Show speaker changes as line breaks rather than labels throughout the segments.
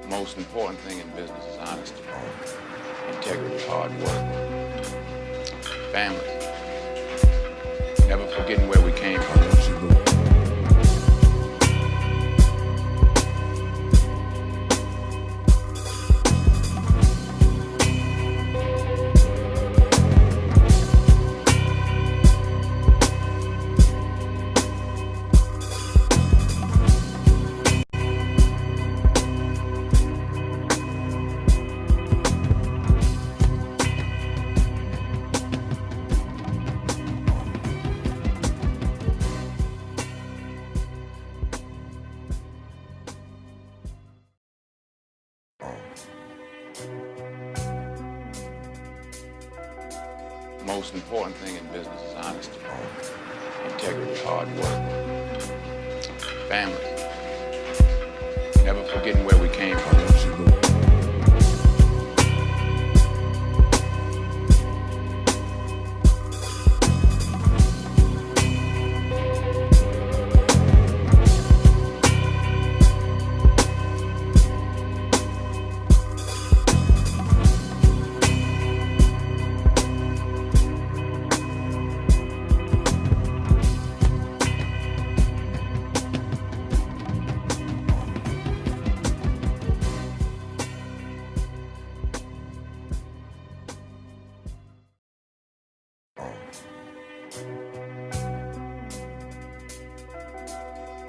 The most important thing in business is honesty, integrity, hard work, family, never forgetting where we came from. The most important thing in business is honesty, integrity, hard work, family, never forgetting where we came from.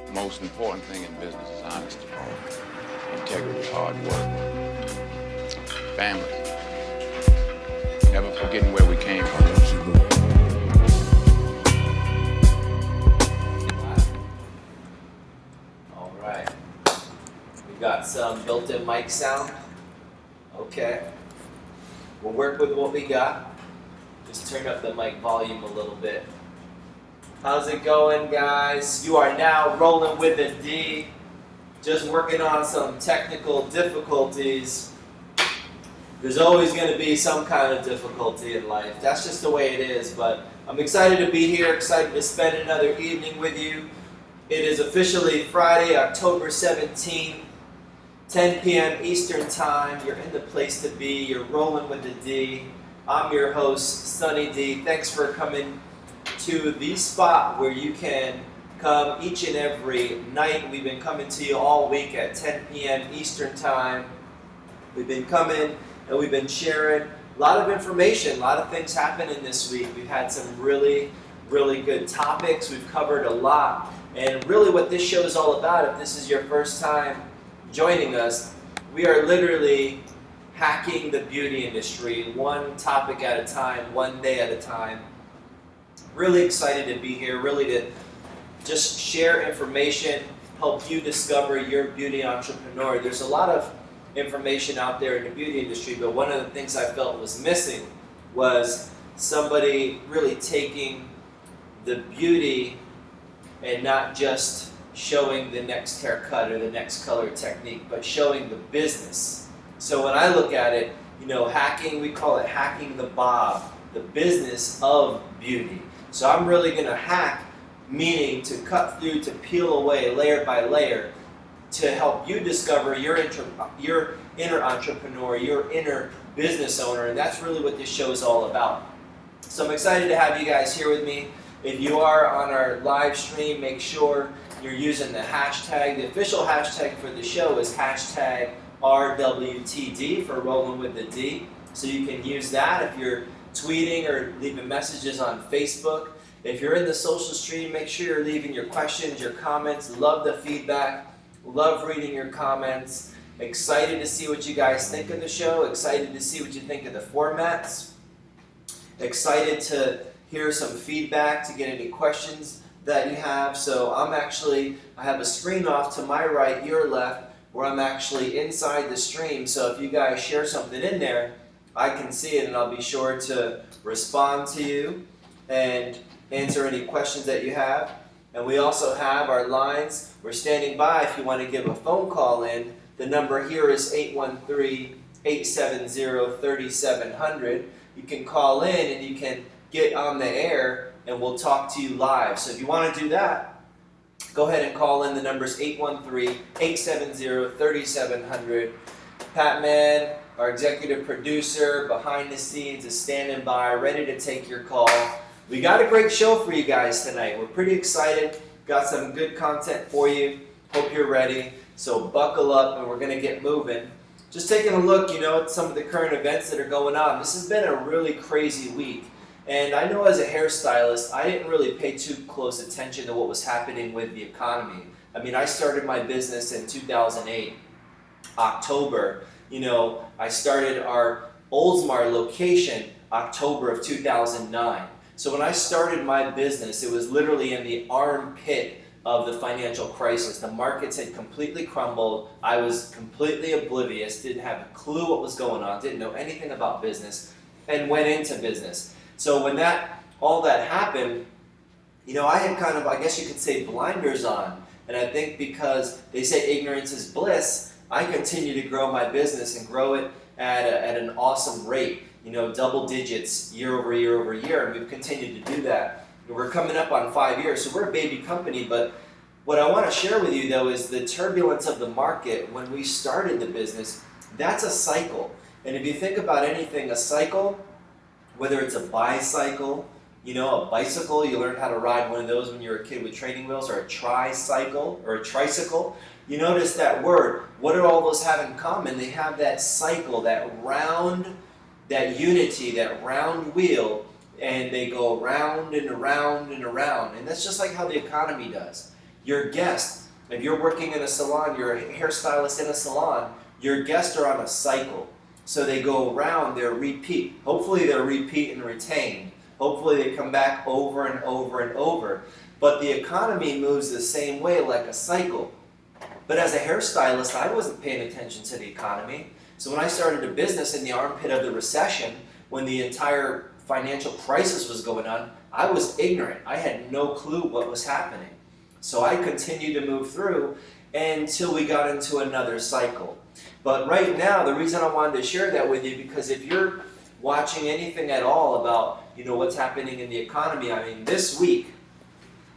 The most important thing in business is honesty, integrity, hard work, family, never forgetting where we came from.
All right, we got some built-in mic sound. Okay, we'll work with what we got. Just turn up the mic volume a little bit. How's it going, guys? You are now rolling with a D. Just working on some technical difficulties. There's always going to be some kind of difficulty in life. That's just the way it is. But I'm excited to be here, excited to spend another evening with you. It is officially Friday, October 17th, 10 p.m. Eastern Time. You're in the place to be. You're rolling with a D. I'm your host, Sunny D. Thanks for coming to the spot where you can come each and every night. We've been coming to you all week at 10 p.m. Eastern Time. We've been coming and we've been sharing a lot of information, a lot of things happening this week. We've had some really, really good topics. We've covered a lot. And really what this show is all about, if this is your first time joining us, we are literally hacking the beauty industry, one topic at a time, one day at a time. Really excited to be here, really to just share information, help you discover your beauty entrepreneur. There's a lot of information out there in the beauty industry, but one of the things I felt was missing was somebody really taking the beauty and not just showing the next haircut or the next color technique, but showing the business. So when I look at it, you know, hacking, we call it hacking the bob, the business of beauty. So I'm really going to hack, meaning to cut through, to peel away layer by layer to help you discover your inner entrepreneur, your inner business owner, and that's really what this show is all about. So I'm excited to have you guys here with me. If you are on our live stream, make sure you're using the hashtag. The official hashtag for the show is hashtag RWTD for Rolling with the D. So you can use that if you're tweeting or leaving messages on Facebook. If you're in the social stream, make sure you're leaving your questions, your comments. Love the feedback. Love reading your comments. Excited to see what you guys think of the show. Excited to see what you think of the formats. Excited to hear some feedback, to get any questions that you have. So I have a screen off to my right, your left, where I'm actually inside the stream. So if you guys share something in there, I can see it and I'll be sure to respond to you and answer any questions that you have. And we also have our lines. We're standing by if you want to give a phone call in. The number here is 813-870-3700. You can call in and you can get on the air and we'll talk to you live. So if you want to do that, go ahead and call in. The number's 813-870-3700. Pat Man, our executive producer behind the scenes, is standing by, ready to take your call. We got a great show for you guys tonight. We're pretty excited. Got some good content for you. Hope you're ready. So buckle up and we're going to get moving. Just taking a look, at some of the current events that are going on. This has been a really crazy week. And I know as a hairstylist, I didn't really pay too close attention to what was happening with the economy. I mean, I started my business in 2008, October. I started our Oldsmar location October of 2009. So when I started my business, it was literally in the armpit of the financial crisis. The markets had completely crumbled. I was completely oblivious, didn't have a clue what was going on, didn't know anything about business, and went into business. So when all that happened, I had kind of, I guess you could say, blinders on. And I think because they say ignorance is bliss, I continue to grow my business and grow it at an awesome rate, double digits year over year over year, and we've continued to do that. We're coming up on 5 years, so we're a baby company, but what I want to share with you, though, is the turbulence of the market. When we started the business, that's a cycle. And if you think about anything, a cycle, whether it's a bicycle, a bicycle, you learned how to ride one of those when you were a kid with training wheels, or a tricycle, or a tricycle. You notice that word. What do all those have in common? They have that cycle, that round, that unity, that round wheel, and they go around and around and around. And that's just like how the economy does. Your guests, if you're working in a salon, you're a hairstylist in a salon, your guests are on a cycle. So they go around, they're repeat. Hopefully they're repeat and retained. Hopefully they come back over and over and over. But the economy moves the same way, like a cycle. But as a hairstylist, I wasn't paying attention to the economy. So when I started a business in the armpit of the recession, when the entire financial crisis was going on, I was ignorant. I had no clue what was happening. So I continued to move through until we got into another cycle. But right now, the reason I wanted to share that with you, because if you're watching anything at all about what's happening in the economy, I mean, this week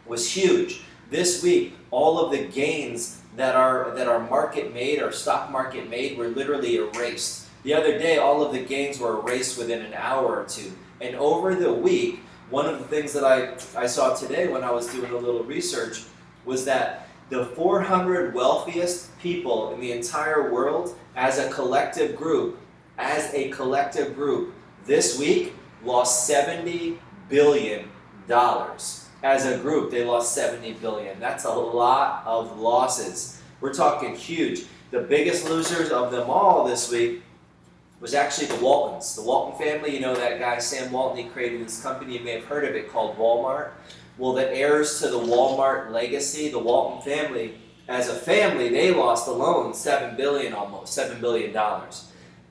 was huge. This week, all of the gains that our market made, our stock market made, were literally erased. The other day, all of the gains were erased within an hour or two. And over the week, one of the things that I saw today when I was doing a little research was that the 400 wealthiest people in the entire world, as a collective group, this week lost $70 billion. As a group, they lost $70 billion. That's a lot of losses. We're talking huge. The biggest losers of them all this week was actually the Waltons. The Walton family, that guy Sam Walton, he created this company, you may have heard of it, called Walmart. Well, the heirs to the Walmart legacy, the Walton family, as a family, they lost alone $7 billion.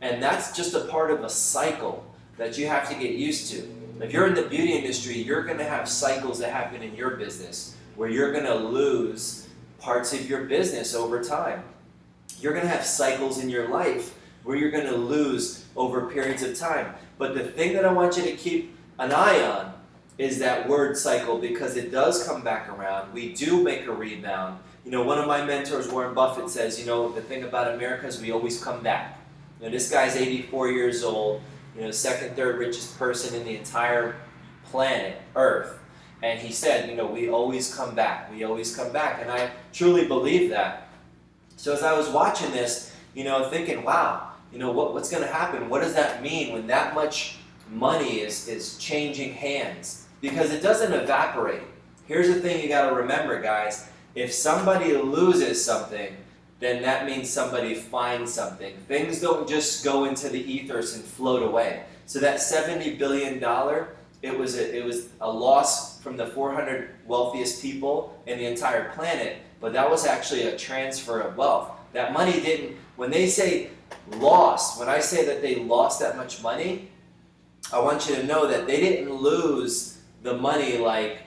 And that's just a part of a cycle that you have to get used to. If you're in the beauty industry, you're going to have cycles that happen in your business where you're going to lose parts of your business over time. You're going to have cycles in your life where you're going to lose over periods of time. But the thing that I want you to keep an eye on is that word cycle, because it does come back around. We do make a rebound. One of my mentors, Warren Buffett, says, the thing about America is we always come back. This guy's 84 years old, second, third richest person in the entire planet, Earth. And he said, we always come back. We always come back. And I truly believe that. So as I was watching this, thinking, wow, what's going to happen? What does that mean when that much money is changing hands? Because it doesn't evaporate. Here's the thing you got to remember, guys. If somebody loses something, then that means somebody finds something. Things don't just go into the ethers and float away. So that $70 billion, it was a loss from the 400 wealthiest people in the entire planet, but that was actually a transfer of wealth. That money didn't, when they say lost, when I say that they lost that much money, I want you to know that they didn't lose the money like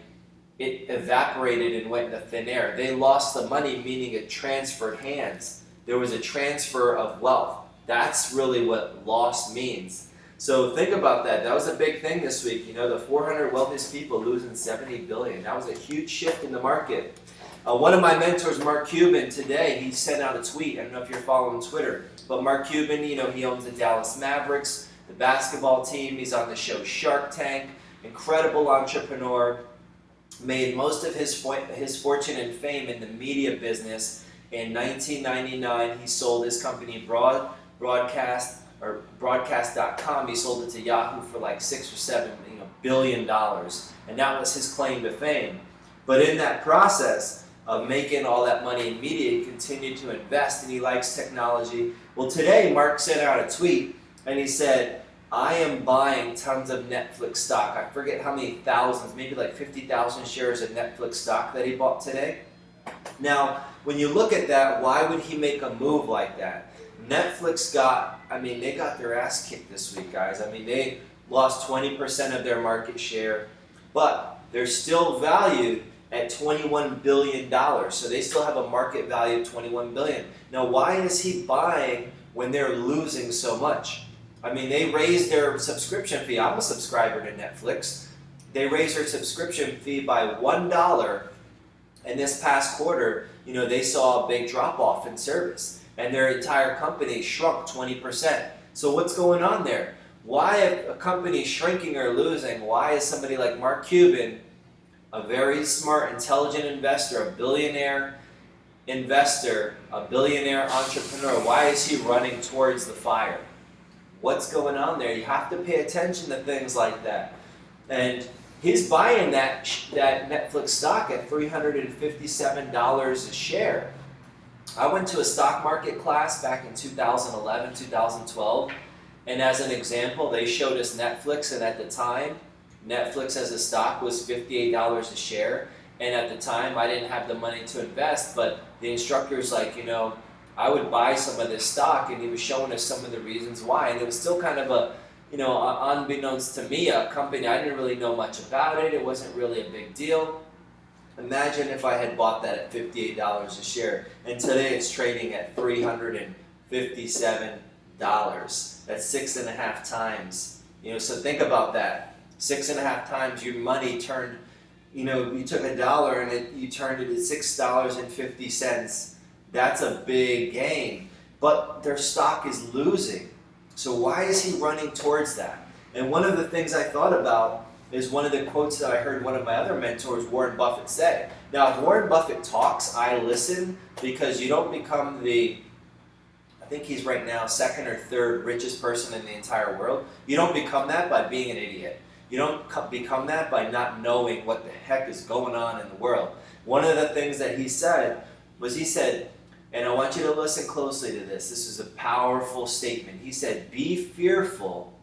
it evaporated and went into thin air. They lost the money, meaning it transferred hands. There was a transfer of wealth. That's really what lost means. So think about that. That was a big thing this week. The 400 wealthiest people losing $70 billion. That was a huge shift in the market. One of my mentors, Mark Cuban, today, he sent out a tweet. I don't know if you're following Twitter, but Mark Cuban, he owns the Dallas Mavericks, the basketball team. He's on the show Shark Tank. Incredible entrepreneur. Made most of his fortune and fame in the media business. In 1999, he sold his company Broadcast.com. He sold it to Yahoo for like $6 or $7 billion, and that was his claim to fame. But in that process of making all that money in media, he continued to invest, and he likes technology. Well, today Mark sent out a tweet, and he said, I am buying tons of Netflix stock. I forget how many thousands, maybe like 50,000 shares of Netflix stock that he bought today. Now, when you look at that, why would he make a move like that? Netflix they got their ass kicked this week, guys. They lost 20% of their market share, but they're still valued at $21 billion. So they still have a market value of $21 billion. Now, why is he buying when they're losing so much? They raised their subscription fee. I'm a subscriber to Netflix. They raised their subscription fee by $1. And this past quarter, they saw a big drop off in service, and their entire company shrunk 20%. So what's going on there? Why a company shrinking or losing? Why is somebody like Mark Cuban, a very smart, intelligent investor, a billionaire investor, a billionaire entrepreneur, why is he running towards the fire? What's going on there? You have to pay attention to things like that. And he's buying that Netflix stock at $357 a share. I went to a stock market class back in 2011, 2012, and as an example, they showed us Netflix, and at the time, Netflix as a stock was $58 a share, and at the time, I didn't have the money to invest, but the instructor's like, I would buy some of this stock, and he was showing us some of the reasons why, and it was still kind of a, unbeknownst to me, a company, I didn't really know much about it, it wasn't really a big deal. Imagine if I had bought that at $58 a share, and today it's trading at $357. That's 6.5 times. So think about that. 6.5 times your money turned, you took $1 and you turned it at $6.50. That's a big gain. But their stock is losing. So why is he running towards that? And one of the things I thought about is one of the quotes that I heard one of my other mentors, Warren Buffett, say. Now, if Warren Buffett talks, I listen, because you don't become I think he's right now second or third richest person in the entire world. You don't become that by being an idiot. You don't become that by not knowing what the heck is going on in the world. One of the things that he said was, and I want you to listen closely to this. This is a powerful statement. He said, be fearful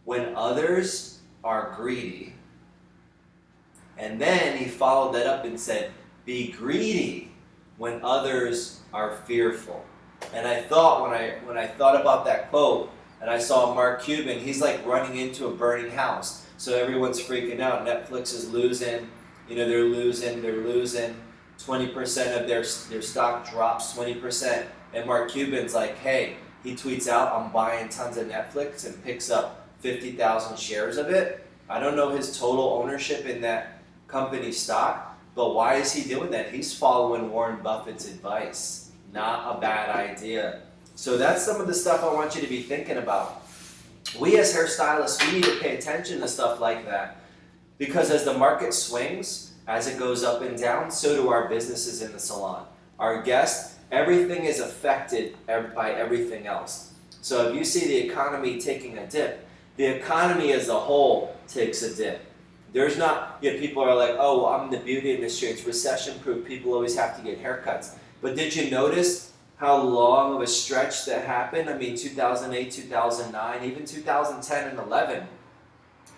when others are greedy. And then he followed that up and said, be greedy when others are fearful. And I thought, when I thought about that quote, and I saw Mark Cuban, he's like running into a burning house. So everyone's freaking out. Netflix is losing, they're losing. 20% of their stock drops 20%. And Mark Cuban's like, hey, he tweets out, I'm buying tons of Netflix, and picks up 50,000 shares of it. I don't know his total ownership in that company stock, but why is he doing that? He's following Warren Buffett's advice. Not a bad idea. So that's some of the stuff I want you to be thinking about. We as hairstylists, we need to pay attention to stuff like that, because as the market swings, as it goes up and down, so do our businesses in the salon. Our guests, everything is affected by everything else. So if you see the economy taking a dip, the economy as a whole takes a dip. There's not, people are like, oh, I'm in the beauty industry, it's recession proof, people always have to get haircuts. But did you notice how long of a stretch that happened? 2008, 2009, even 2010 and 11.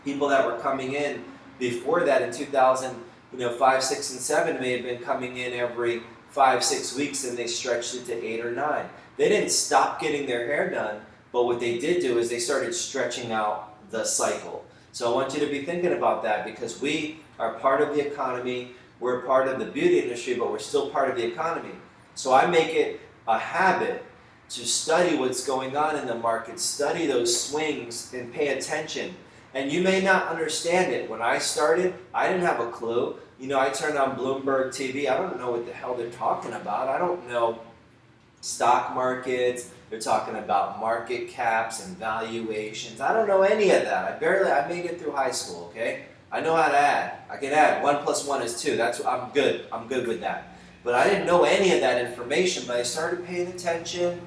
People that were coming in before that in 2005, 6, and 7 may have been coming in every 5-6 weeks, and they stretched it to 8 or 9. They didn't stop getting their hair done, but what they did do is they started stretching out the cycle. So I want you to be thinking about that, because we are part of the economy, we're part of the beauty industry, but we're still part of the economy. So I make it a habit to study what's going on in the market, study those swings, and pay attention. And you may not understand it. When I started, I didn't have a clue. You know, I turn on Bloomberg TV, I don't know what the hell they're talking about. I don't know stock markets, they're talking about market caps and valuations. I don't know any of that. I made it through high school, okay? I know how to add. I can add 1 + 1 is 2. I'm good with that. But I didn't know any of that information, but I started paying attention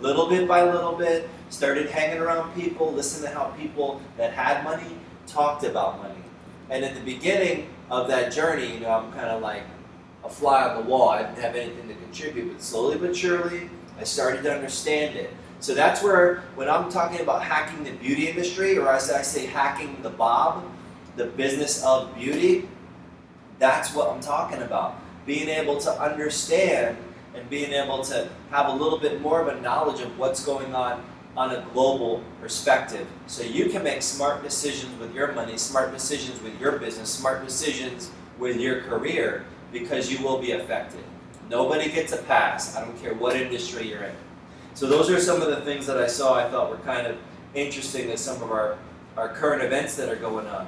little bit by little bit, started hanging around people, listening to how people that had money talked about money. And at the beginning of that journey, you know, I'm kind of like a fly on the wall. I didn't have anything to contribute, but slowly but surely, I started to understand it. So that's where, when I'm talking about hacking the beauty industry, or as I say, hacking the Bob, the business of beauty, that's what I'm talking about. Being able to understand and being able to have a little bit more of a knowledge of what's going on a global perspective. So you can make smart decisions with your money, smart decisions with your business, smart decisions with your career, because you will be affected. Nobody gets a pass. I don't care what industry you're in. So those are some of the things that I saw I thought were kind of interesting as some of our current events that are going on.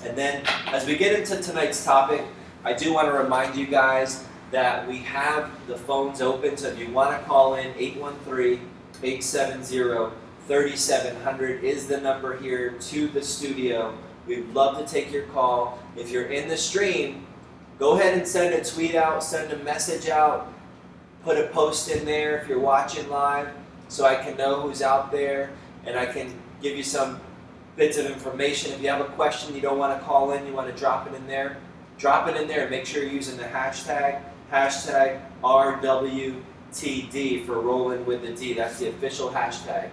And then as we get into tonight's topic, I do want to remind you guys that we have the phones open. So if you want to call in, 813-870-3700 is the number here to the studio. We'd love to take your call. If you're in the stream, go ahead and send a tweet out, send a message out, put a post in there if you're watching live, so I can know who's out there and I can give you some bits of information. If you have a question you don't want to call in, you want to drop it in there, and make sure you're using the hashtag RWTD for Rolling with the D. That's the official hashtag.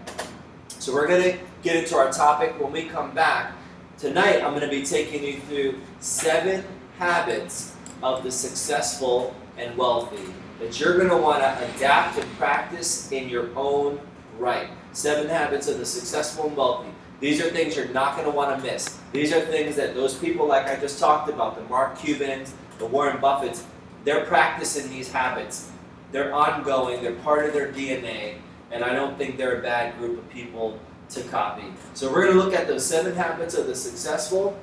So we're going to get into our topic when we come back. Tonight I'm going to be taking you through 7 habits of the successful and wealthy that you're going to want to adapt and practice in your own right. 7 habits of the successful and wealthy. These are things you're not going to want to miss. These are things that those people like I just talked about, the Mark Cubans, the Warren Buffetts, they're practicing these habits. They're ongoing, they're part of their DNA, and I don't think they're a bad group of people to copy. So we're going to look at those 7 habits of the successful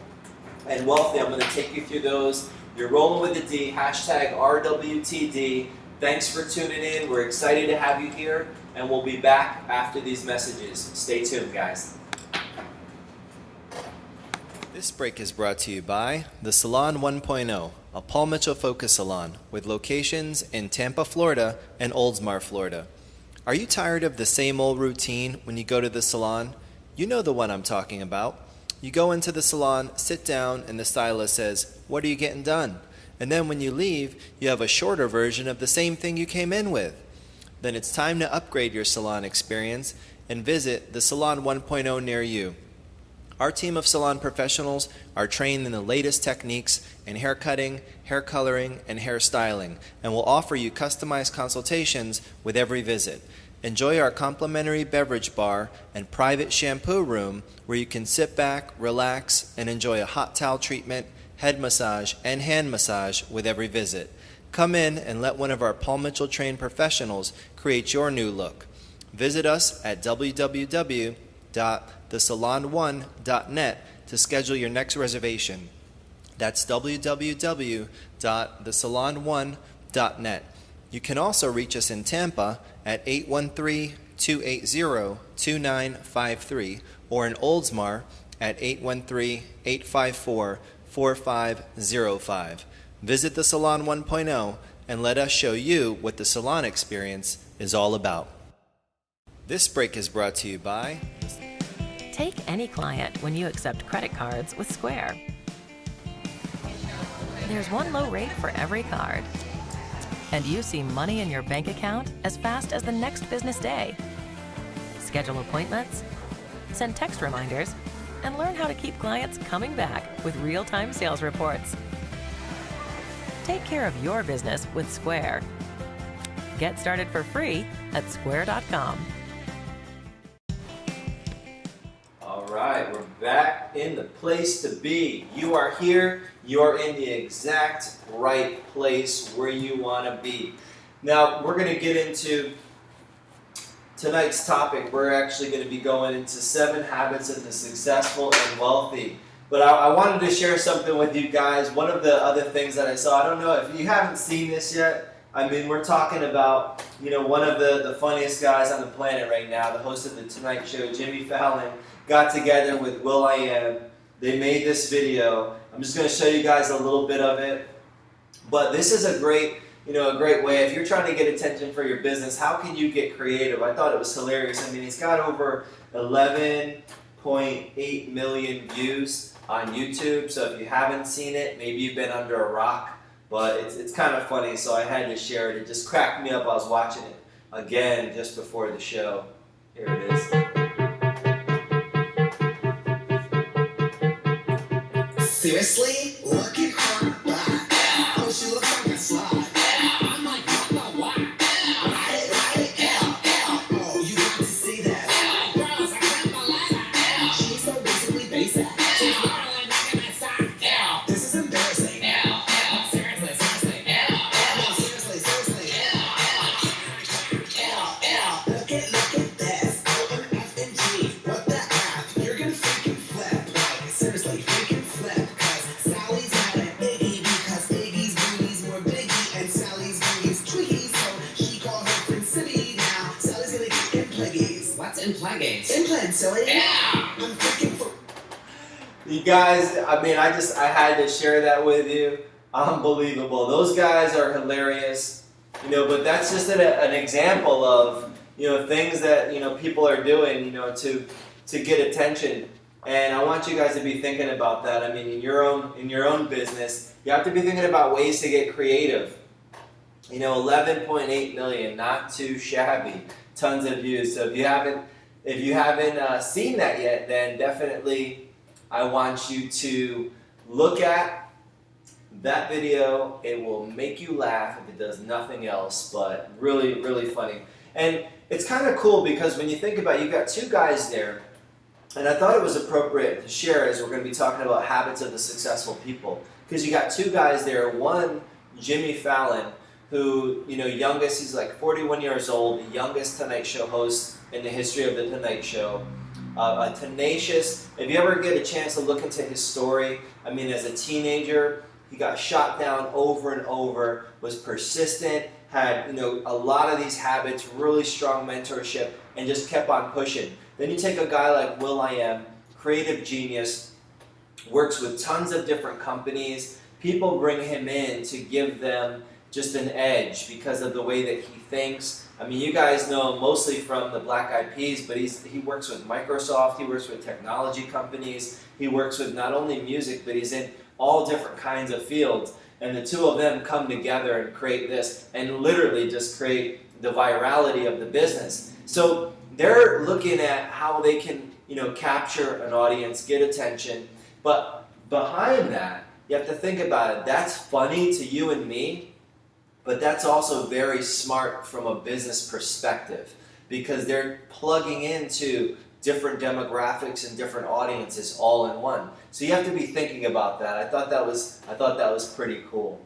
and wealthy. I'm going to take you through those. You're rolling with the D, hashtag RWTD. Thanks for tuning in. We're excited to have you here, and we'll be back after these messages. Stay tuned, guys.
This break is brought to you by The Salon 1.0, a Paul Mitchell Focus Salon with locations in Tampa, Florida and Oldsmar, Florida. Are you tired of the same old routine when you go to the salon? You know the one I'm talking about. You go into the salon, sit down, and the stylist says, "What are you getting done?" And then when you leave, you have a shorter version of the same thing you came in with. Then it's time to upgrade your salon experience and visit the Salon 1.0 near you. Our team of salon professionals are trained in the latest techniques in hair cutting, hair coloring, and hair styling, and will offer you customized consultations with every visit. Enjoy our complimentary beverage bar and private shampoo room where you can sit back, relax, and enjoy a hot towel treatment, head massage, and hand massage with every visit. Come in and let one of our Paul Mitchell trained professionals create your new look. Visit us at www.thesalon1.net to schedule your next reservation. That's www.thesalon1.net. You can also reach us in Tampa at 813-280-2953 or in Oldsmar at 813-854-4505. Visit the Salon 1.0 and let us show you what the salon experience is all about. This break is brought to you by...
Take any client when you accept credit cards with Square. There's one low rate for every card. And you see money in your bank account as fast as the next business day. Schedule appointments, send text reminders, and learn how to keep clients coming back with real-time sales reports. Take care of your business with Square. Get started for free at square.com.
All right, we're back in the place to be. You are here. You are in the exact right place where you want to be. Now, we're going to get into tonight's topic. We're actually going to be going into 7 habits of the successful and wealthy. But I wanted to share something with you guys. One of the other things that I saw, I don't know if you haven't seen this yet. I mean, we're talking about, one of the funniest guys on the planet right now, the host of The Tonight Show, Jimmy Fallon, got together with will.i.am. They made this video. I'm just going to show you guys a little bit of it. But this is a great way. If you're trying to get attention for your business, how can you get creative? I thought it was hilarious. I mean, he's got over 11.8 million views on YouTube. So if you haven't seen it, maybe you've been under a rock. But it's kind of funny, so I had to share it. It just cracked me up. I was watching it again just before the show. Here it is.
Seriously? Look at her back. Oh, she looks like a slide. I'm like, what? Right? Oh, you got to see that. Girls, I can't believe that. She's so basically basic. She's literally making that sound. This is embarrassing. Seriously. Look at this. O-M-F and G. What the F? You're gonna freaking flip. Like, seriously, freaking flip. Cause Sally's had an Iggy because Iggy's booty's more biggie and Sally's booty's twiggy. So she called her friend Sibby. Now Sally's gonna get impleggies.
What's Implants?
Implant, silly. I'm freaking for.
You guys, I mean, I had to share that with you. Unbelievable. Those guys are hilarious. But that's just an example of, things that, people are doing, to get attention. And I want you guys to be thinking about that. I mean, in your own business, you have to be thinking about ways to get creative. 11.8 million, not too shabby. Tons of views. So if you haven't seen that yet, then definitely I want you to look at that video. It will make you laugh if it does nothing else, but really, really funny. And it's kind of cool because when you think about it, you've got two guys there, and I thought it was appropriate to share as we're going to be talking about habits of the successful people. Because you got two guys there, one, Jimmy Fallon, who, youngest, he's like 41 years old, the youngest Tonight Show host in the history of the Tonight Show. A tenacious, if you ever get a chance to look into his story, I mean, as a teenager, he got shot down over and over, was persistent, had, a lot of these habits, really strong mentorship, and just kept on pushing. Then you take a guy like will.i.am, creative genius, works with tons of different companies. People bring him in to give them just an edge because of the way that he thinks. I mean, you guys know him mostly from the Black Eyed Peas, but he works with Microsoft, he works with technology companies, he works with not only music, but he's in all different kinds of fields. And the two of them come together and create this, and literally just create the virality of the business. So they're looking at how they can, capture an audience, get attention. But behind that, you have to think about it. That's funny to you and me, but that's also very smart from a business perspective because they're plugging into different demographics and different audiences all in one. So you have to be thinking about that. I thought that was pretty cool.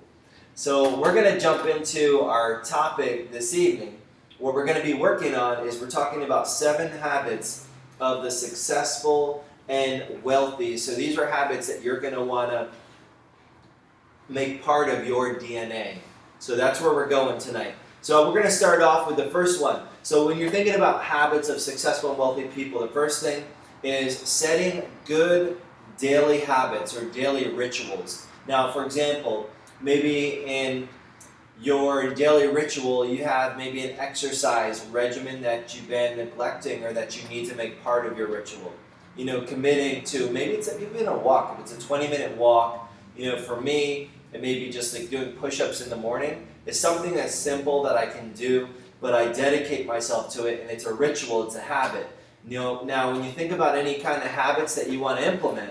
So we're going to jump into our topic this evening. What we're going to be working on is we're talking about 7 habits of the successful and wealthy. So these are habits that you're going to want to make part of your DNA. So that's where we're going tonight. So we're going to start off with the first one. So when you're thinking about habits of successful and wealthy people, the first thing is setting good daily habits or daily rituals. Now, for example, maybe in your daily ritual, you have maybe an exercise regimen that you've been neglecting or that you need to make part of your ritual. Committing to, maybe it's even a walk. If it's a 20-minute walk, for me, it may be just like doing push-ups in the morning. It's something that's simple that I can do, but I dedicate myself to it, and it's a ritual, it's a habit. Now when you think about any kind of habits that you want to implement,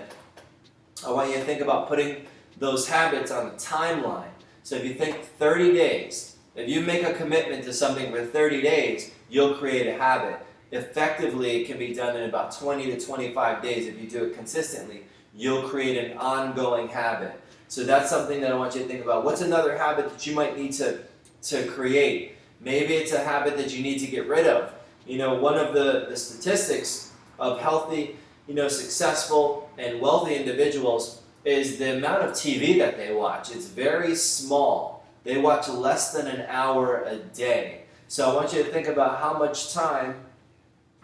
I want you to think about putting those habits on a timeline. So if you think 30 days, if you make a commitment to something for 30 days, you'll create a habit. Effectively, it can be done in about 20 to 25 days. If you do it consistently, you'll create an ongoing habit. So that's something that I want you to think about. What's another habit that you might need to create? Maybe it's a habit that you need to get rid of. One of the statistics of healthy successful and wealthy individuals is the amount of TV that they watch. It's very small. They watch less than an hour a day. So I want you to think about how much time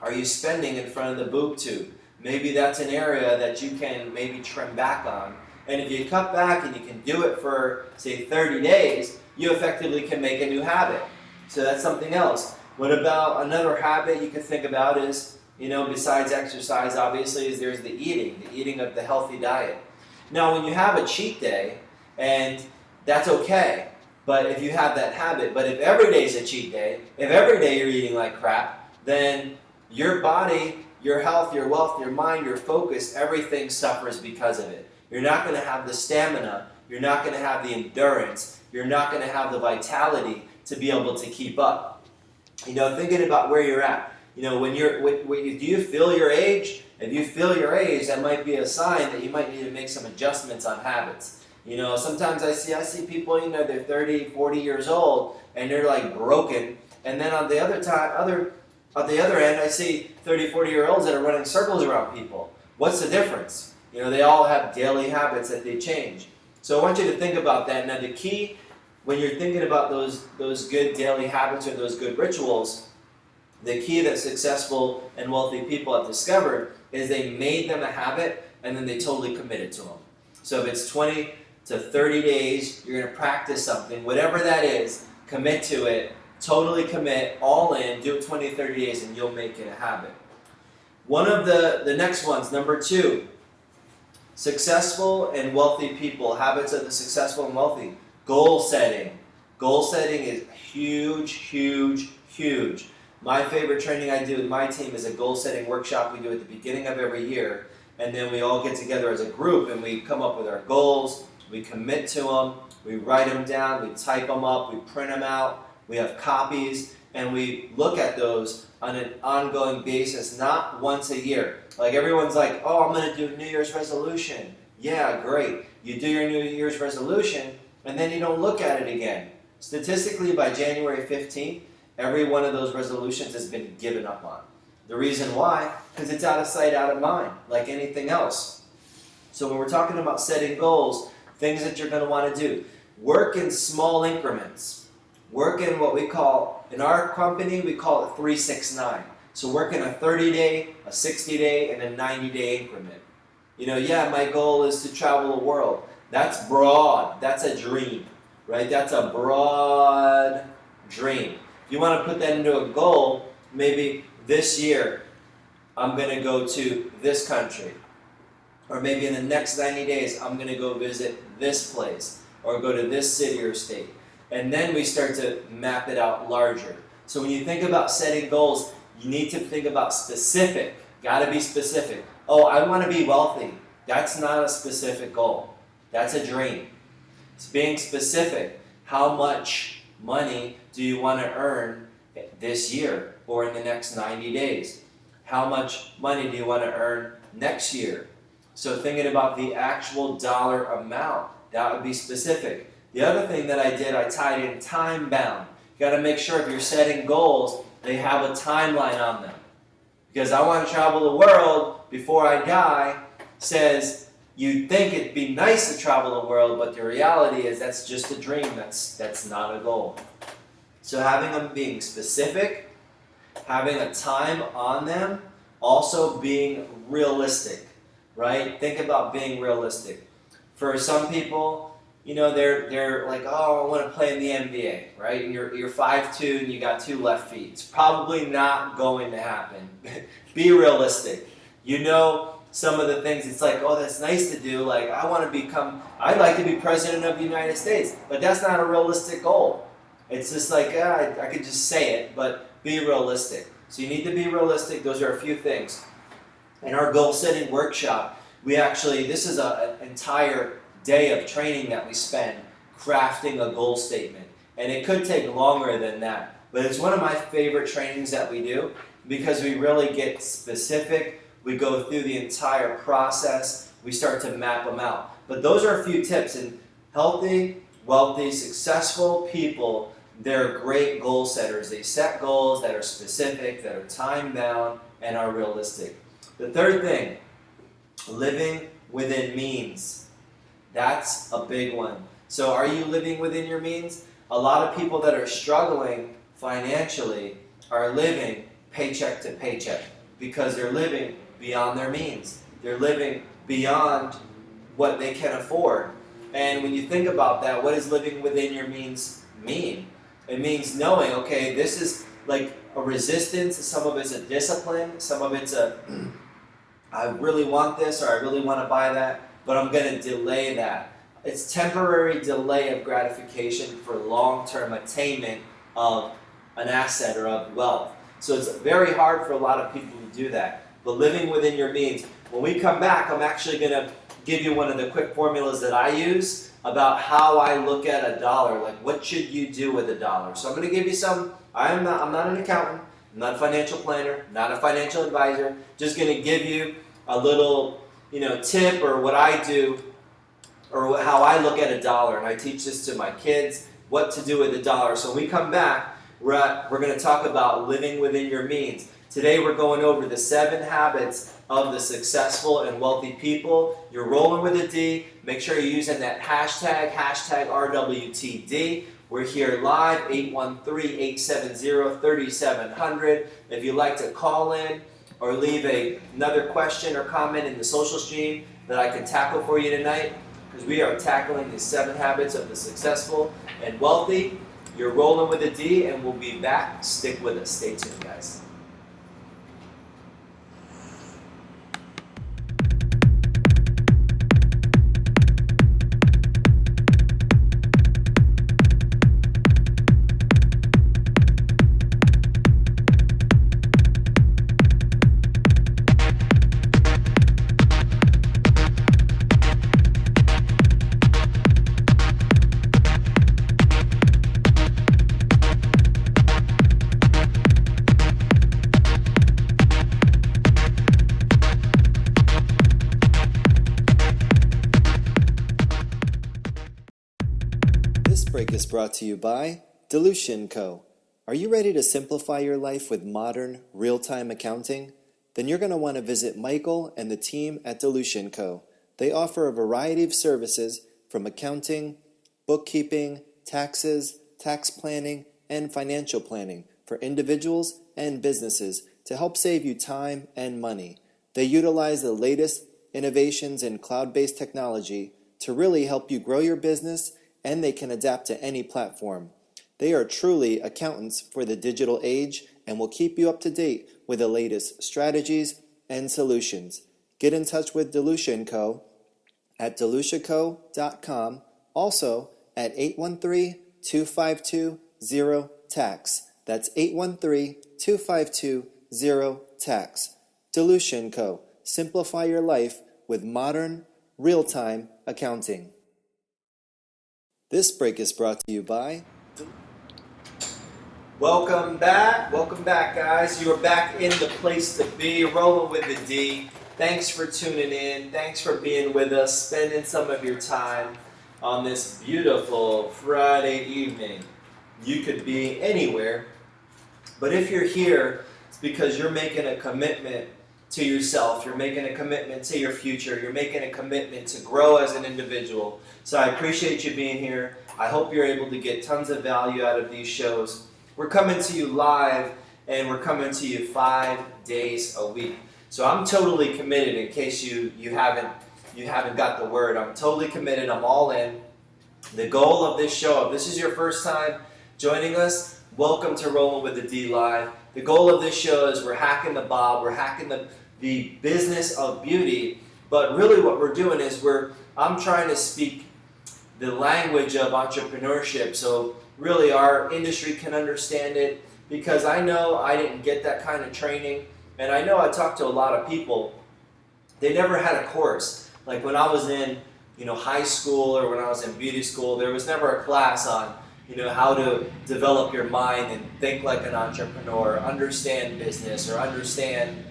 are you spending in front of the boob tube. Maybe that's an area that you can maybe trim back on. And if you cut back and you can do it for, say, 30 days, you effectively can make a new habit. So that's something else. What about another habit you can think about is, besides exercise, obviously, is there's the eating of the healthy diet. Now, when you have a cheat day, and that's okay, but if you have that habit, but if every day is a cheat day, if every day you're eating like crap, then your body, your health, your wealth, your mind, your focus, everything suffers because of it. You're not going to have the stamina, you're not going to have the endurance, you're not going to have the vitality to be able to keep up. Thinking about where you're at. Do you feel your age? If you feel your age, that might be a sign that you might need to make some adjustments on habits. Sometimes I see people, they're 30, 40 years old, and they're like broken. And then on the other end, I see 30, 40-year-olds that are running circles around people. What's the difference? They all have daily habits that they change. So I want you to think about that. Now the key, when you're thinking about those good daily habits or those good rituals, the key that successful and wealthy people have discovered is they made them a habit and then they totally committed to them. So if it's 20 to 30 days, you're going to practice something, whatever that is, commit to it, totally commit, all in, do it 20, 30 days and you'll make it a habit. One of the next ones, number 2, successful and wealthy people, habits of the successful and wealthy, goal setting. Goal setting is huge, huge, huge. My favorite training I do with my team is a goal setting workshop we do at the beginning of every year, and then we all get together as a group and we come up with our goals, we commit to them, we write them down, we type them up, we print them out, we have copies, and we look at those on an ongoing basis, not once a year. Like everyone's like, oh, I'm going to do a New Year's resolution. Yeah, great. You do your New Year's resolution, and then you don't look at it again. Statistically, by January 15th, every one of those resolutions has been given up on. The reason why? Because it's out of sight, out of mind, like anything else. So when we're talking about setting goals, things that you're going to want to do, work in small increments. Work in what we call, in our company, we call it 3-6-9. So work in a 30-day, a 60-day, and a 90-day increment. My goal is to travel the world. That's broad. That's a dream, right? That's a broad dream. If you want to put that into a goal, maybe this year, I'm going to go to this country. Or maybe in the next 90 days, I'm going to go visit this place. Or go to this city or state. And then we start to map it out larger. So when you think about setting goals, you need to think about specific. Got to be specific. Oh, I want to be wealthy. That's not a specific goal. That's a dream. It's being specific. How much money do you want to earn this year or in the next 90 days? How much money do you want to earn next year? So thinking about the actual dollar amount, that would be specific. The other thing that I did, I tied in time bound. You got to make sure if you're setting goals, they have a timeline on them. Because I want to travel the world before I die says you'd think it'd be nice to travel the world, but the reality is that's just a dream. That's not a goal. So having them being specific, having a time on them, also being realistic, right? Think about being realistic. For some people, they're like, oh, I want to play in the NBA, right? And you're 5'2" and you got 2 left feet. It's probably not going to happen. Be realistic. Some of the things, it's like, oh, that's nice to do. Like, I'd like to be president of the United States. But that's not a realistic goal. It's just like, I could just say it, but be realistic. So you need to be realistic. Those are a few things. In our goal setting workshop, this is an entire day of training that we spend crafting a goal statement. And it could take longer than that. But it's one of my favorite trainings that we do because we really get specific. We go through the entire process. We start to map them out. But those are a few tips. And healthy, wealthy, successful people, they're great goal setters. They set goals that are specific, that are time-bound, and are realistic. The third thing, Living within means. That's a big one. So are you living within your means? A lot of people that are struggling financially are living paycheck to paycheck because they're living beyond their means. They're living beyond what they can afford. And when you think about that, what does living within your means mean? It means knowing, okay, this is like a resistance, some of it's a discipline, some of it's a I really want this or I really want to buy that, but I'm going to delay that. It's temporary delay of gratification for long-term attainment of an asset or of wealth. So it's very hard for a lot of people to do that. But living within your means. When we come back, I'm actually going to give you one of the quick formulas that I use about how I look at a dollar. Like, what should you do with a dollar? So I'm going to give you some. I'm not an accountant. I'm not a financial planner, not a financial advisor. Just going to give you a little, tip or what I do or how I look at a dollar. And I teach this to my kids, what to do with a dollar. So when we come back, we're going to talk about living within your means. Today we're going over the 7 habits of the successful and wealthy people. You're rolling with a D. Make sure you're using that hashtag RWTD. We're here live, 813-870-3700. If you'd like to call in or leave another question or comment in the social stream that I can tackle for you tonight, because we are tackling the 7 habits of the successful and wealthy. You're rolling with a D, and we'll be back. Stick with us. Stay tuned, guys.
This break is brought to you by Delusion Co. Are you ready to simplify your life with modern, real-time accounting? Then you're going to want to visit Michael and the team at Delusion Co. They offer a variety of services from accounting, bookkeeping, taxes, tax planning, and financial planning for individuals and businesses to help save you time and money. They utilize the latest innovations in cloud-based technology to really help you grow your business, and they can adapt to any platform. They are truly accountants for the digital age and will keep you up to date with the latest strategies and solutions. Get in touch with Delusion Co. at deluciaco.com, also at 813-252-0-TAX. That's 813-252-0-TAX. Delusion Co. Simplify your life with modern, real-time accounting. This break is brought to you by...
Welcome back, guys. You are back in the place to be, rolling with the D. Thanks for tuning in. Thanks for being with us, spending some of your time on this beautiful Friday evening. You could be anywhere, but if you're here, it's because you're making a commitment to yourself. You're making a commitment to your future. You're making a commitment to grow as an individual. So I appreciate you being here. I hope you're able to get tons of value out of these shows. We're coming to you live, and we're coming to you 5 days a week. So I'm totally committed. In case you haven't got the word, I'm totally committed. I'm all in. The goal of this show, if this is your first time joining us, welcome to Rolling with the D Live. The goal of this show is we're hacking the Bob, we're hacking the business of beauty, but really what we're doing is I'm trying to speak the language of entrepreneurship so really our industry can understand it, because I know I didn't get that kind of training, and I know I talked to a lot of people, they never had a course. Like when I was in high school or when I was in beauty school, there was never a class on how to develop your mind and think like an entrepreneur, understand business, or understand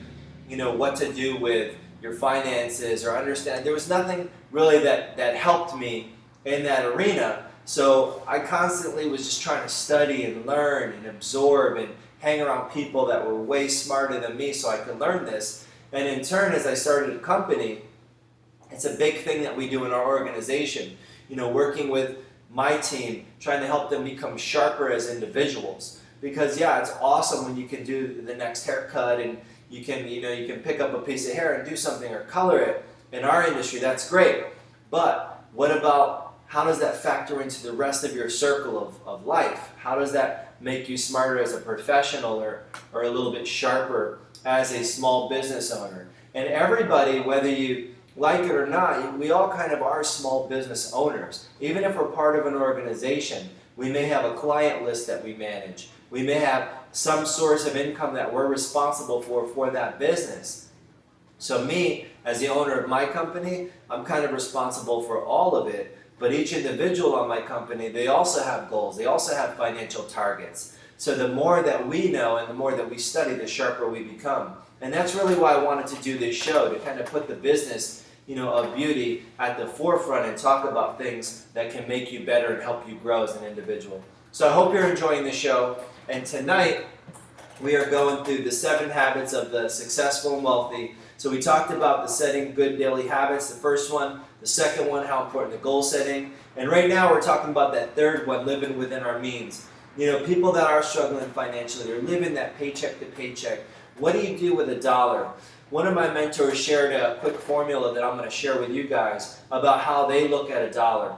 what to do with your finances, or understand. There was nothing really that helped me in that arena. So I constantly was just trying to study and learn and absorb and hang around people that were way smarter than me so I could learn this. And in turn, as I started a company, It's a big thing that we do in our organization. You know, working with my team, trying to help them become sharper as individuals. Because yeah, it's awesome when you can do the next haircut and you can pick up a piece of hair and do something or color it. In our industry, that's great. But what about, how does that factor into the rest of your circle of life? How does that make you smarter as a professional or a little bit sharper as a small business owner? And everybody, whether you like it or not, we all kind of are small business owners. Even if we're part of an organization, we may have a client list that we manage. We may have some source of income that we're responsible for that business. So me, as the owner of my company, I'm kind of responsible for all of it. But each individual on my company, they also have goals. They also have financial targets. So the more that we know and the more that we study, the sharper we become. And that's really why I wanted to do this show, to kind of put the business, of beauty at the forefront and talk about things that can make you better and help you grow as an individual. So I hope you're enjoying the show. And tonight, we are going through the 7 habits of the successful and wealthy. So we talked about the setting good daily habits, the first one. The second one, how important the goal setting. And right now we're talking about that third one, living within our means. People that are struggling financially, they're living that paycheck to paycheck. What do you do with $1? One of my mentors shared a quick formula that I'm going to share with you guys about how they look at $1.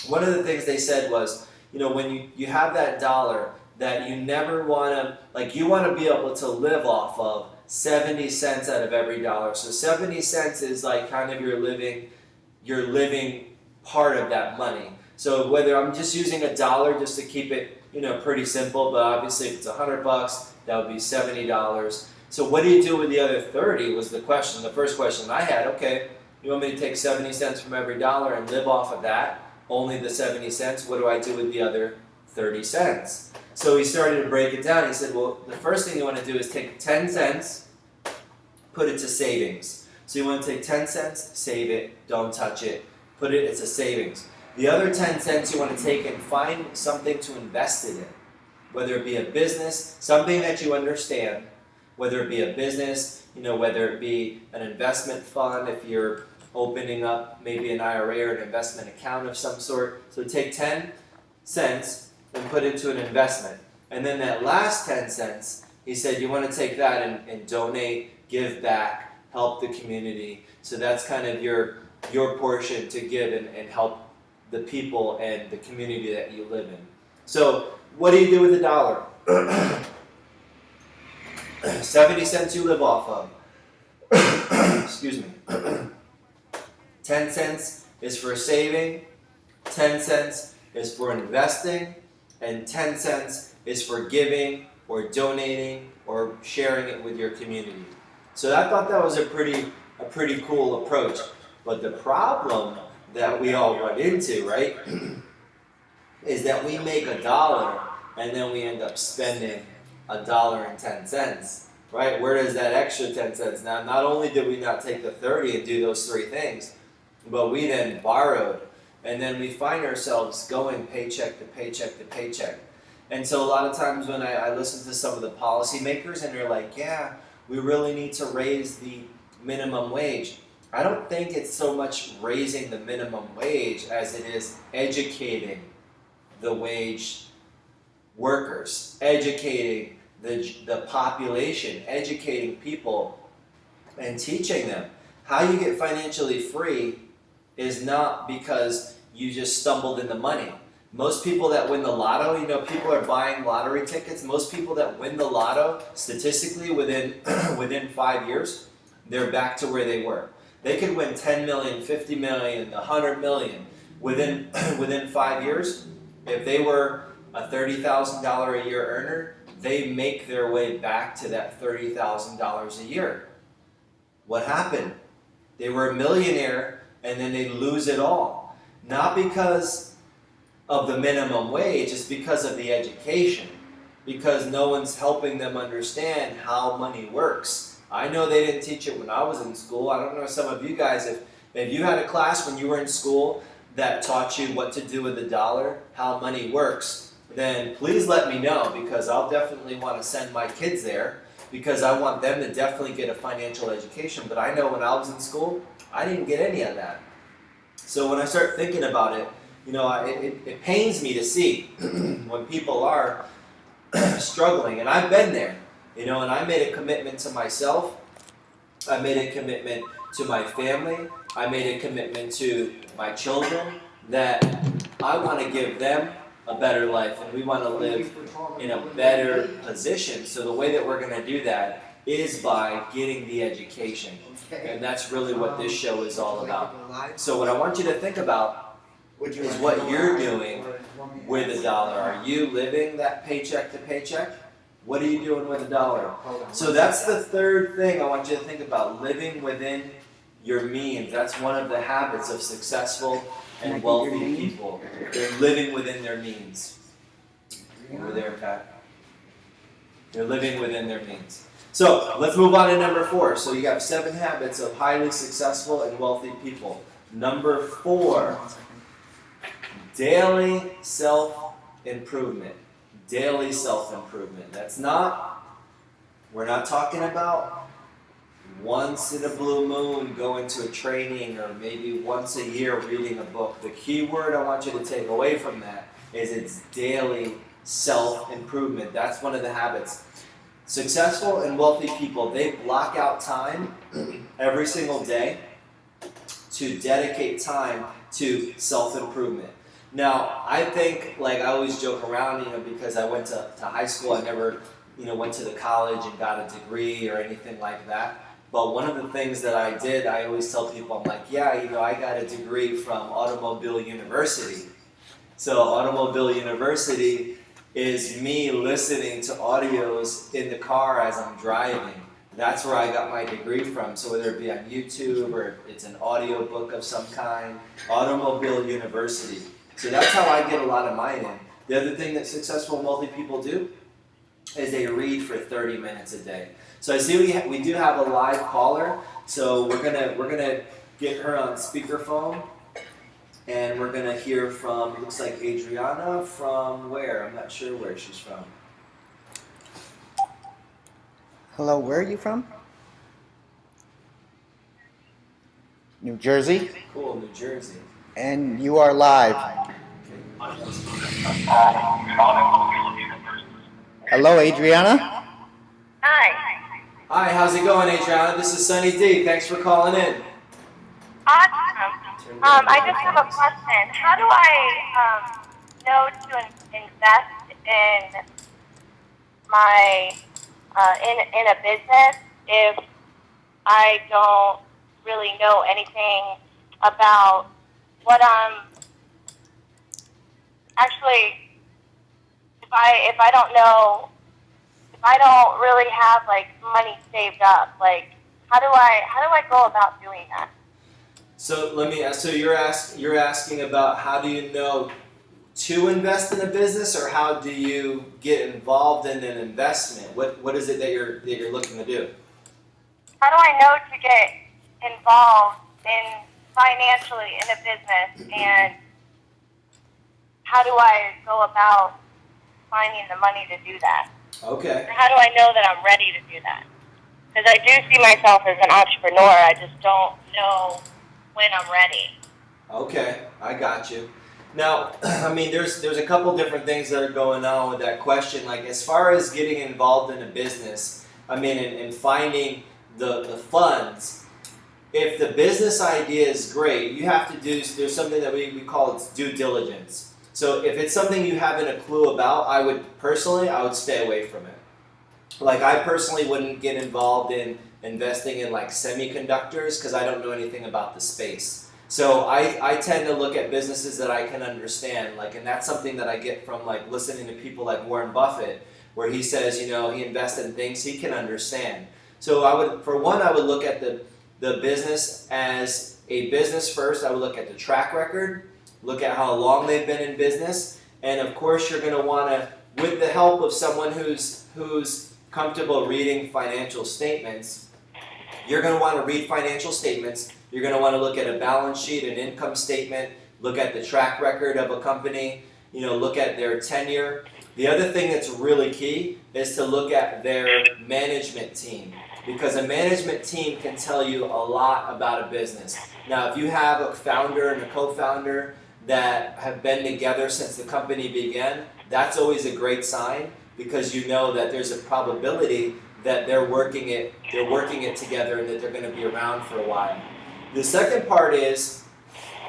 One of the things they said was, when you have that dollar, that you never want to, you want to be able to live off of 70 cents out of every dollar. So 70 cents is like kind of your living part of that money. So whether I'm just using $1 just to keep it, pretty simple, but obviously if it's $100, that would be $70. So what do you do with the other 30 was the question, the first question I had. Okay, you want me to take 70 cents from every dollar and live off of that, only the 70 cents? What do I do with the other 30 cents? So he started to break it down. He said, well, the first thing you want to do is take 10 cents, put it to savings. So you want to take 10 cents, save it, don't touch it, put it, it's a savings. The other 10 cents you want to take and find something to invest it in, whether it be a business, something that you understand, whether it be a business, whether it be an investment fund, if you're opening up maybe an IRA or an investment account of some sort. So take 10 cents and put it into an investment. And then that last 10 cents, he said you want to take that and donate, give back, help the community. So that's kind of your portion to give and help the people and the community that you live in. So what do you do with $1? 70 cents you live off of. Excuse me. 10 cents is for saving, 10 cents is for investing, and 10 cents is for giving or donating or sharing it with your community. So I thought that was a pretty cool approach. But the problem that we all run into, right, is that we make $1 and then we end up spending $1.10, right? Where does that extra 10 cents? Now, not only did we not take the 30 and do those 3 things, but we then borrowed, and then we find ourselves going paycheck to paycheck to paycheck. And so a lot of times when I listen to some of the policymakers and they're like, yeah, we really need to raise the minimum wage. I don't think it's so much raising the minimum wage as it is educating the wage workers, educating the population, educating people and teaching them. How you get financially free is not because you just stumbled into money. Most people that win the lotto, people are buying lottery tickets. Most people that win the lotto, statistically within 5 years, they're back to where they were. They could win 10 million, 50 million, 100 million within 5 years. If they were a $30,000 a year earner, they make their way back to that $30,000 a year. What happened? They were a millionaire and then they lose it all. Not because of the minimum wage, it's because of the education. Because no one's helping them understand how money works. I know they didn't teach it when I was in school. I don't know some of you guys, if you had a class when you were in school that taught you what to do with $1, how money works, then please let me know, because I'll definitely want to send my kids there. because I want them to definitely get a financial education. But I know when I was in school, I didn't get any of that. So when I start thinking about it, it pains me to see when people are struggling, and I've been there, and I made a commitment to myself. I made a commitment to my family. I made a commitment to my children that I want to give them a better life, and we want to live in a better position. So the way that we're going to do that is by getting the education, and that's really what this show is all about. So what I want you to think about is what you're doing with $1. Are you living that paycheck to paycheck? What are you doing with $1? So that's the third thing I want you to think about, living within your means. That's one of the habits of successful and wealthy people. They're living within their means. Over there, Pat. They're living within their means. So let's move on to number 4. So you have 7 habits of highly successful and wealthy people. Number 4, daily self-improvement. Daily self-improvement. We're not talking about once in a blue moon going to a training, or maybe once a year reading a book. The key word I want you to take away from that is it's daily self-improvement. That's one of the habits. Successful and wealthy people, they block out time every single day to dedicate time to self-improvement. Now, I think, I always joke around, because I went to high school, I never, went to the college and got a degree or anything like that. But one of the things that I did, I always tell people, I'm like, yeah, I got a degree from Automobile University. So Automobile University is me listening to audios in the car as I'm driving. That's where I got my degree from. So whether it be on YouTube or it's an audio book of some kind, Automobile University. So that's how I get a lot of mine in. The other thing that successful and wealthy people do is they read for 30 minutes a day. So I see we do have a live caller. So we're gonna get her on speakerphone, and we're gonna hear from, looks like Adriana from where? I'm not sure where she's from.
Hello, where are you from? New Jersey?
Cool, New Jersey.
And you are live. Hello, Adriana?
Hi.
Hi, how's it going, Adriana? This is Sunny D. Thanks for calling in.
Awesome. I just have a question. How do I know to invest in my in a business if I don't really know anything about what I'm actually, if I don't know, if I don't really have money saved up, how do I go about doing that?
So let me ask, so you're asking about how do you know to invest in a business, or how do you get involved in an investment? What is it that you're looking to do?
How do I know to get involved financially in a business, and how do I go about finding the money to do that?
Okay.
How do I know that I'm ready to do that? Because I do see myself as an entrepreneur. I just don't know when I'm ready.
Okay, I got you. Now, I mean, there's a couple different things that are going on with that question. As far as getting involved in a business, I mean, and finding the funds, if the business idea is great, you have to do, there's something that we call it due diligence. So if it's something you haven't a clue about, I would stay away from it. I personally wouldn't get involved in investing in semiconductors because I don't know anything about the space. So I tend to look at businesses that I can understand, and that's something that I get from listening to people like Warren Buffett, where he says, he invests in things he can understand. So I would look at the business as a business first. I would look at the track record, look at how long they've been in business, and of course you're going to want to, with the help of someone who's comfortable reading financial statements, you're going to want to read financial statements. You're going to want to look at a balance sheet, an income statement, look at the track record of a company, look at their tenure. The other thing that's really key is to look at their management team, because a management team can tell you a lot about a business. Now, if you have a founder and a co-founder that have been together since the company began, that's always a great sign, because you know that there's a probability that they're working it together and that they're going to be around for a while. The second part is,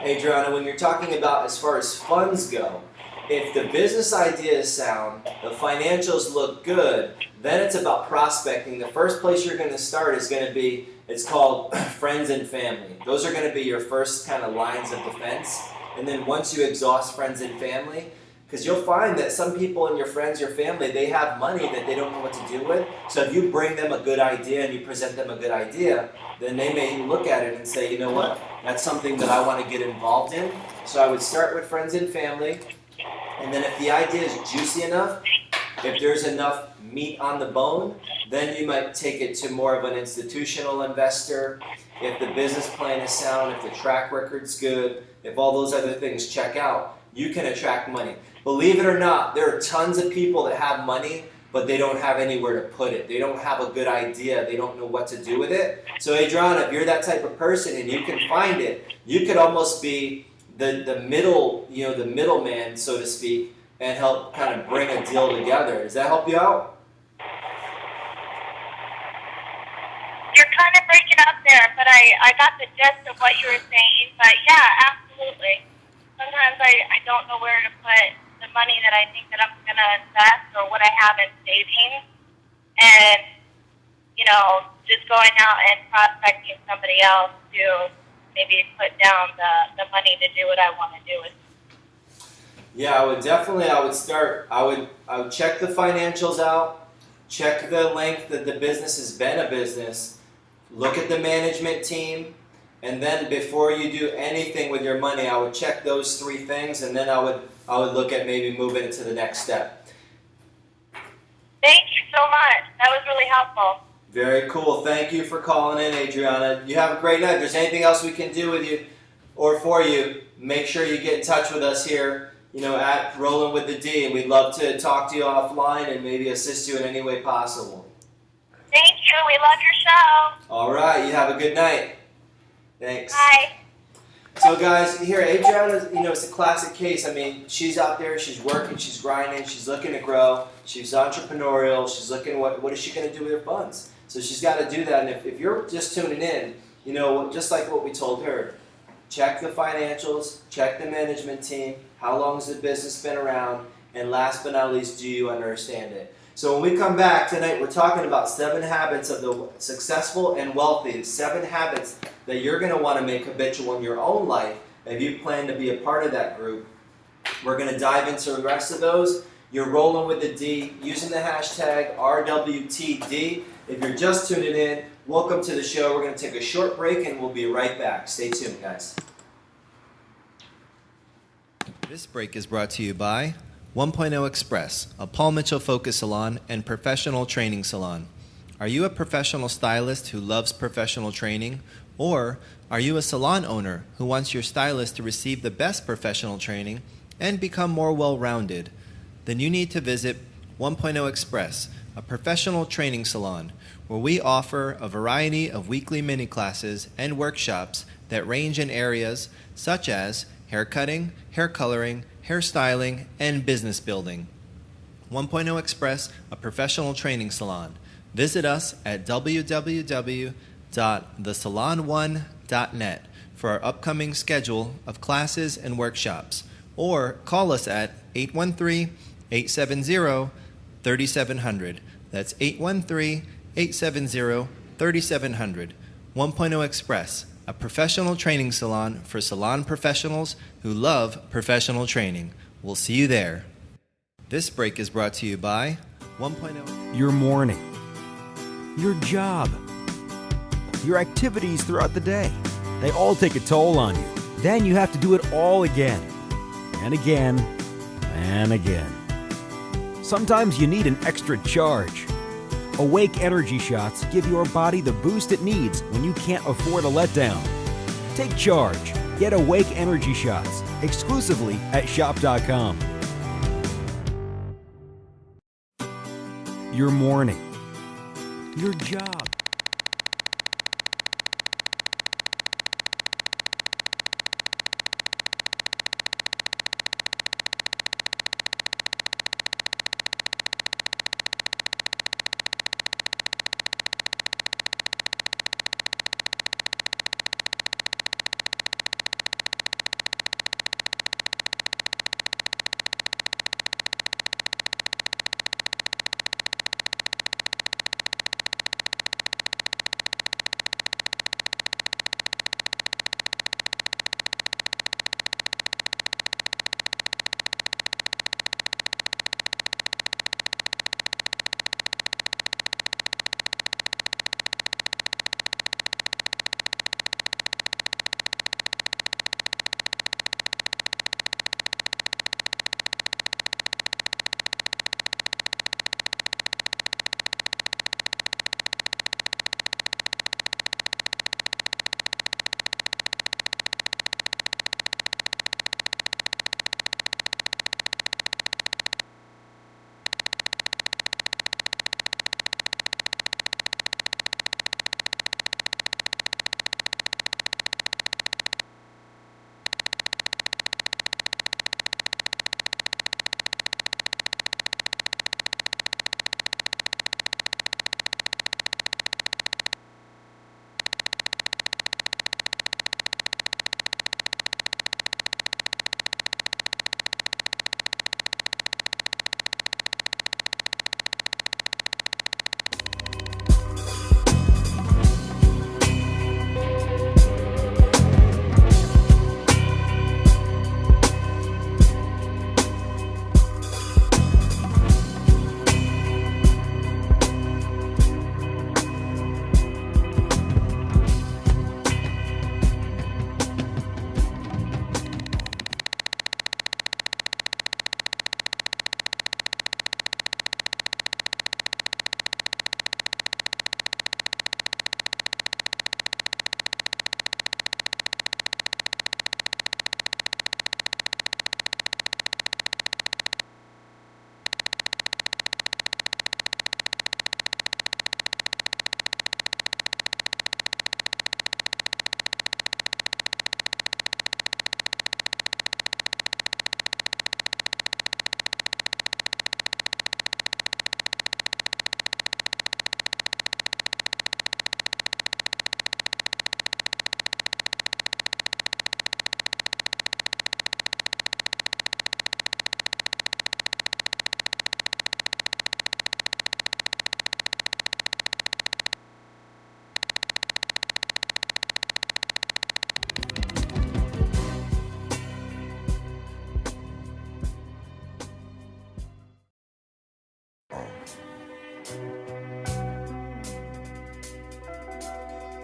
Adriana, when you're talking about as far as funds go, if the business idea is sound, the financials look good, then it's about prospecting. The first place you're going to start is going to be, it's called friends and family. Those are going to be your first kind of lines of defense. And then once you exhaust friends and family, because you'll find that some people in your friends, your family, they have money that they don't know what to do with. So if you bring them a good idea and you present them a good idea, then they may look at it and say, you know what, that's something that I want to get involved in. So I would start with friends and family. And then if the idea is juicy enough, if there's enough meat on the bone, then you might take it to more of an institutional investor. If the business plan is sound, if the track record's good, if all those other things check out, you can attract money. Believe it or not, there are tons of people that have money, but they don't have anywhere to put it. They don't have a good idea. They don't know what to do with it. So Adriana, if you're that type of person and you can find it, you could almost be the middleman, so to speak, and help kind of bring a deal together. Does that help you out?
You're kind of breaking up there, but I got the gist of what you were saying. But yeah, absolutely. Sometimes I don't know where to put the money that I think that I'm going to invest or what I have in savings. And, just going out and prospecting somebody else to maybe put down the money to do what I want to do with.
Yeah, I would check the financials out, check the length that the business has been a business, look at the management team, and then before you do anything with your money, I would check those three things, and then I would look at maybe moving it to the next step.
Thank you so much. That was really helpful.
Very cool. Thank you for calling in, Adriana. You have a great night. If there's anything else we can do with you or for you, make sure you get in touch with us here, at Rolling with the D, and we'd love to talk to you offline and maybe assist you in any way possible.
Thank you. We love your show.
All right. You have a good night. Thanks.
Bye.
So guys, here, Adriana, it's a classic case. I mean, she's out there, she's working, she's grinding, she's looking to grow, she's entrepreneurial, she's looking what is she going to do with her funds. So she's got to do that. And if you're just tuning in, just like what we told her, check the financials, check the management team, how long has the business been around, and last but not least, do you understand it? So when we come back tonight, we're talking about 7 habits of the successful and wealthy, 7 habits that you're going to want to make habitual in your own life if you plan to be a part of that group. We're going to dive into the rest of those. You're rolling with the D using the hashtag RWTD. If you're just tuning in, welcome to the show. We're going to take a short break and we'll be right back. Stay tuned, guys.
This break is brought to you by 1.0 Express, a Paul Mitchell Focus Salon and professional training salon. Are you a professional stylist who loves professional training? Or are you a salon owner who wants your stylist to receive the best professional training and become more well-rounded? Then you need to visit 1.0 Express, a professional training salon, where we offer a variety of weekly mini classes and workshops that range in areas such as hair cutting, hair coloring, hairstyling, and business building. 1.0 Express, a professional training salon. Visit us at www.thesalon1.net for our upcoming schedule of classes and workshops, or call us at 813-870-3700. That's 813-870-3700. 1.0 Express, a professional training salon for salon professionals who love professional training. We'll see you there. This break is brought to you by 1.0.
Your morning, your job, your activities throughout the day. They all take a toll on you. Then you have to do it all again, and again, and again. Sometimes you need an extra charge. Awake Energy Shots give your body the boost it needs when you can't afford a letdown. Take charge. Get Awake Energy Shots exclusively at shop.com. your morning, your job.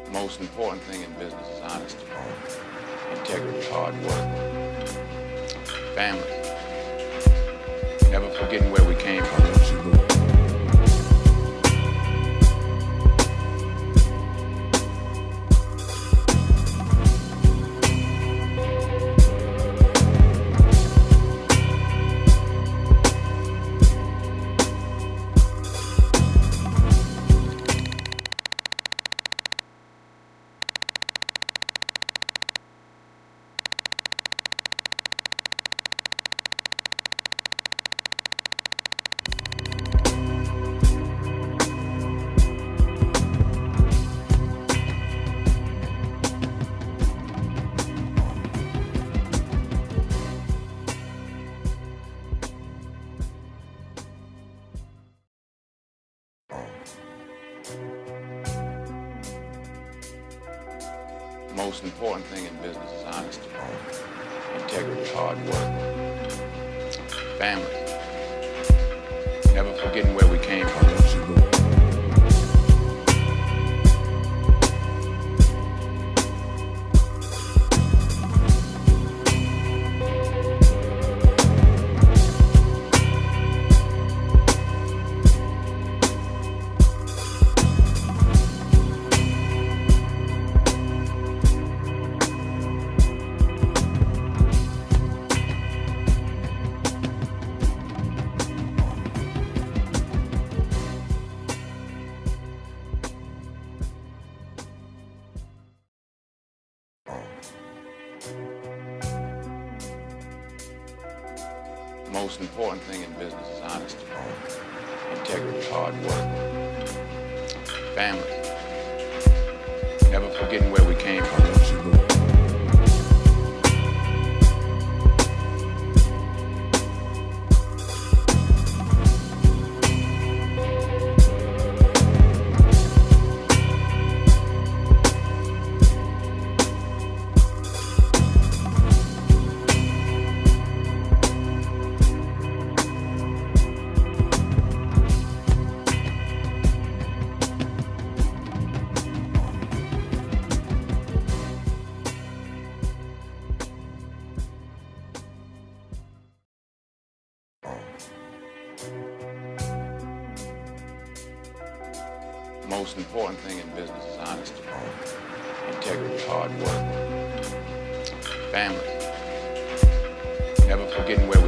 The most important thing in business is honesty, integrity, hard work, family, never forgetting where we came from. The most important thing in business is honesty, integrity, hard work, family, never forgetting where we came from. most important thing in business is honesty, integrity, hard work, family, never forgetting where we came from. Most important thing in business is honesty, integrity, hard work, family, never forgetting where we